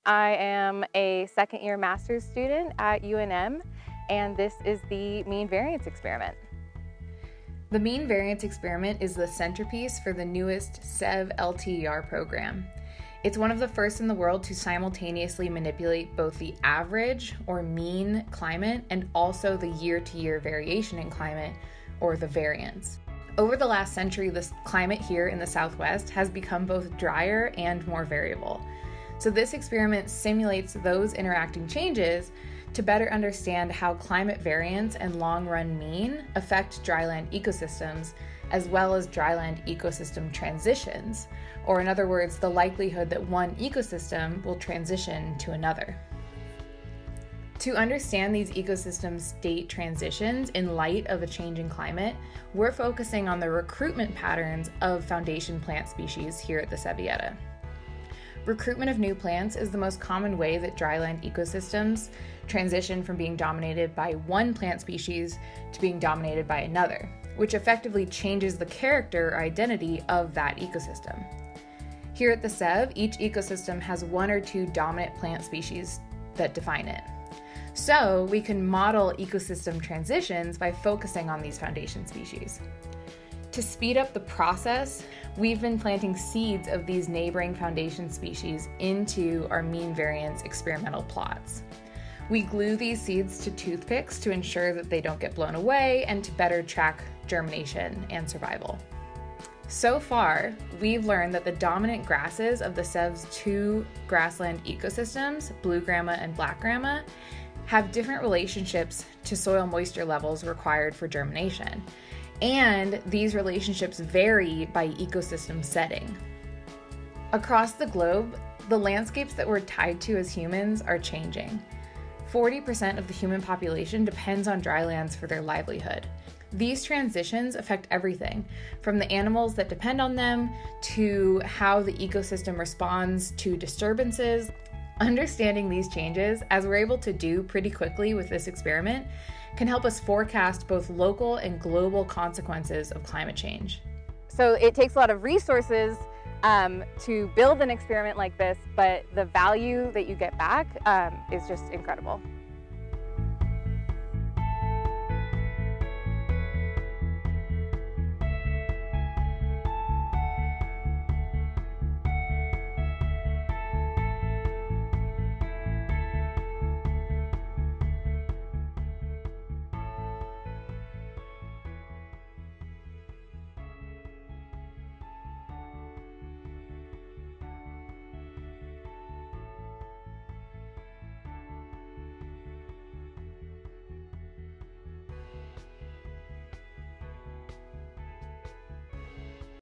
I am a second-year master's student at UNM, and this is the Mean-Variance Experiment. The Mean-Variance Experiment is the centerpiece for the newest SEV LTER program. It's one of the first in the world to simultaneously manipulate both the average or mean climate and also the year-to-year variation in climate, or the variance. Over the last century, the climate here in the Southwest has become both drier and more variable. So this experiment simulates those interacting changes to better understand how climate variance and long-run mean affect dryland ecosystems, as well as dryland ecosystem transitions, or in other words, the likelihood that one ecosystem will transition to another. To understand these ecosystem state transitions in light of a changing climate, we're focusing on the recruitment patterns of foundation plant species here at the Sevilleta. Recruitment of new plants is the most common way that dryland ecosystems transition from being dominated by one plant species to being dominated by another, which effectively changes the character or identity of that ecosystem. Here at the SEV, each ecosystem has one or two dominant plant species that define it. So we can model ecosystem transitions by focusing on these foundation species. To speed up the process, we've been planting seeds of these neighboring foundation species into our mean variance experimental plots. We glue these seeds to toothpicks to ensure that they don't get blown away and to better track germination and survival. So far, we've learned that the dominant grasses of the SEV's two grassland ecosystems, blue grama and black grama, have different relationships to soil moisture levels required for germination. And these relationships vary by ecosystem setting. Across the globe, the landscapes that we're tied to as humans are changing. 40% of the human population depends on drylands for their livelihood. These transitions affect everything, from the animals that depend on them to how the ecosystem responds to disturbances. Understanding these changes, as we're able to do pretty quickly with this experiment, can help us forecast both local and global consequences of climate change. So it takes a lot of resources to build an experiment like this, but the value that you get back is just incredible.